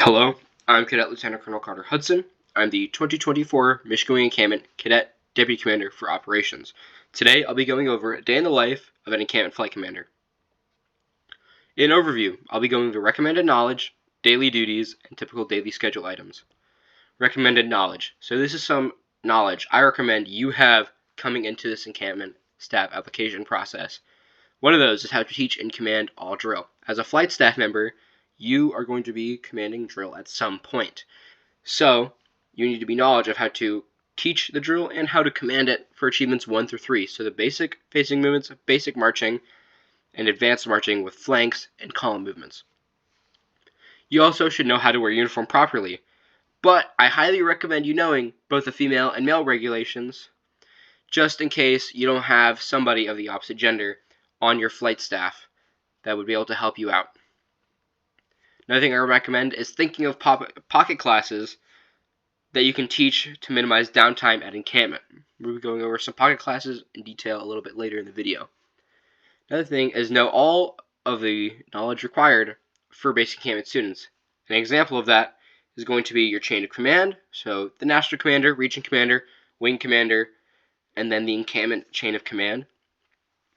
Hello, I'm Cadet Lieutenant Colonel Carter Hudson. I'm the 2024 Michigan Encampment Cadet Deputy Commander for Operations. Today, I'll be going over a day in the life of an encampment flight commander. In overview, I'll be going over recommended knowledge, daily duties, and typical daily schedule items. Recommended knowledge. So this is some knowledge I recommend you have coming into this encampment staff application process. One of those is how to teach and command all drill. As a flight staff member, you are going to be commanding drill at some point. So you need to be knowledge of how to teach the drill and how to command it for achievements 1 through 3. So the basic facing movements, basic marching, and advanced marching with flanks and column movements. You also should know how to wear uniform properly, but I highly recommend you knowing both the female and male regulations, just in case you don't have somebody of the opposite gender on your flight staff that would be able to help you out. Another thing I recommend is thinking of pocket classes that you can teach to minimize downtime at encampment. We'll be going over some pocket classes in detail a little bit later in the video. Another thing is know all of the knowledge required for basic encampment students. An example of that is going to be your chain of command, so the national commander, region commander, wing commander, and then the encampment chain of command.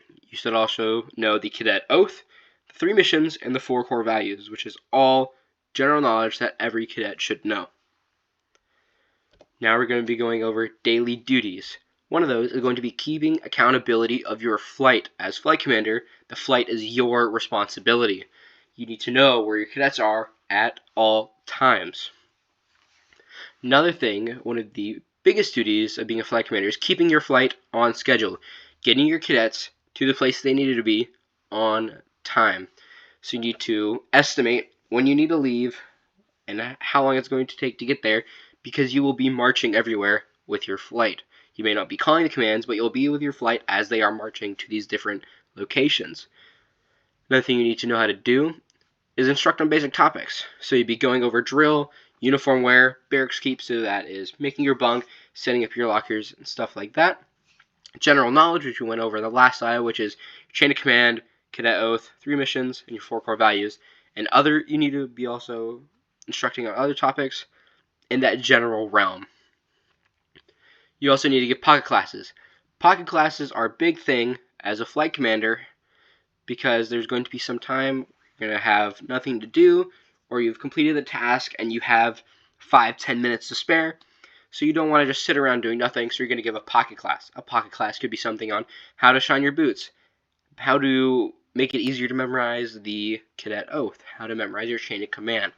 You should also know the cadet oath, the 3 missions, and the 4 core values, which is all general knowledge that every cadet should know. Now we're going to be going over daily duties. One of those is going to be keeping accountability of your flight. As flight commander, the flight is your responsibility. You need to know where your cadets are at all times. Another thing, one of the biggest duties of being a flight commander is keeping your flight on schedule, getting your cadets to the place they needed to be on time. So you need to estimate when you need to leave and how long it's going to take to get there, because you will be marching everywhere with your flight. You may not be calling the commands, but you'll be with your flight as they are marching to these different locations. Another thing you need to know how to do is instruct on basic topics. So you'd be going over drill, uniform wear, barracks keep, so that is making your bunk, setting up your lockers, and stuff like that. General knowledge, which we went over in the last slide, which is chain of command, cadet oath, 3 missions, and your 4 core values. And other, you need to be also instructing on other topics in that general realm. You also need to get pocket classes. Pocket classes are a big thing as a flight commander because there's going to be some time you're going to have nothing to do, or you've completed the task and you have 5-10 minutes to spare. So you don't want to just sit around doing nothing, so you're going to give a pocket class. A pocket class could be something on how to shine your boots, how to make it easier to memorize the cadet oath, how to memorize your chain of command.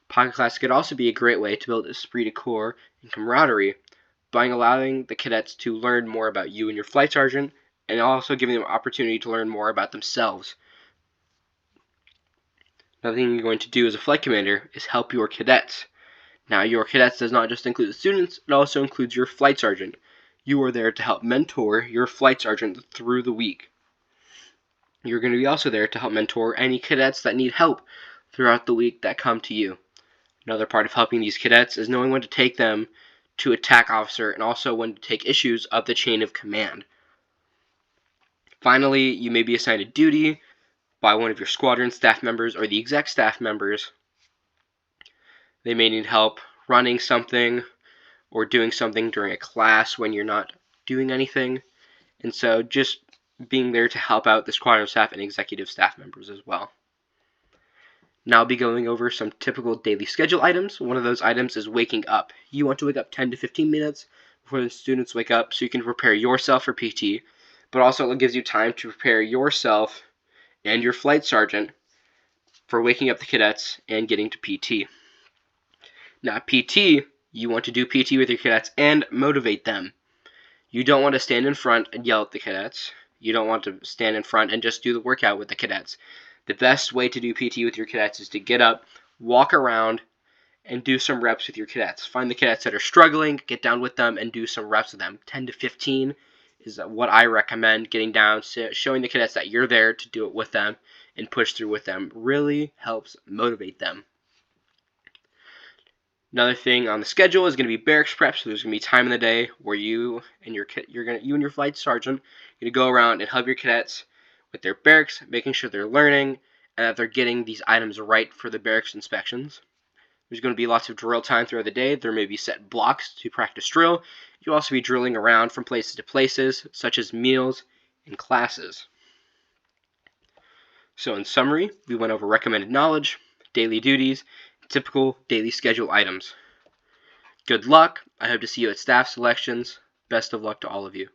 Pocket class could also be a great way to build esprit de corps and camaraderie by allowing the cadets to learn more about you and your flight sergeant, and also giving them an opportunity to learn more about themselves. Another thing you're going to do as a flight commander is help your cadets. Now, your cadets does not just include the students, it also includes your flight sergeant. You are there to help mentor your flight sergeant through the week. You're going to be also there to help mentor any cadets that need help throughout the week that come to you. Another part of helping these cadets is knowing when to take them to attack officer and also when to take issues of the chain of command. Finally, you may be assigned a duty by one of your squadron staff members or the exec staff members. They may need help running something or doing something during a class when you're not doing anything. And so just being there to help out the squadron staff and executive staff members as well. Now I'll be going over some typical daily schedule items. One of those items is waking up. You want to wake up 10 to 15 minutes before the students wake up so you can prepare yourself for PT, but also it gives you time to prepare yourself and your flight sergeant for waking up the cadets and getting to PT. Now PT, you want to do PT with your cadets and motivate them. You don't want to stand in front and yell at the cadets. You don't want to stand in front and just do the workout with the cadets. The best way to do PT with your cadets is to get up, walk around, and do some reps with your cadets. Find the cadets that are struggling, get down with them, and do some reps with them. 10 to 15 is what I recommend, getting down, showing the cadets that you're there to do it with them and push through with them. Really helps motivate them. Another thing on the schedule is going to be barracks prep. So there's going to be time in the day where you and your flight sergeant are going to go around and help your cadets with their barracks, making sure they're learning and that they're getting these items right for the barracks inspections. There's going to be lots of drill time throughout the day. There may be set blocks to practice drill. You'll also be drilling around from places to places, such as meals and classes. So in summary, we went over recommended knowledge, daily duties, and typical daily schedule items. Good luck. I hope to see you at staff selections. Best of luck to all of you.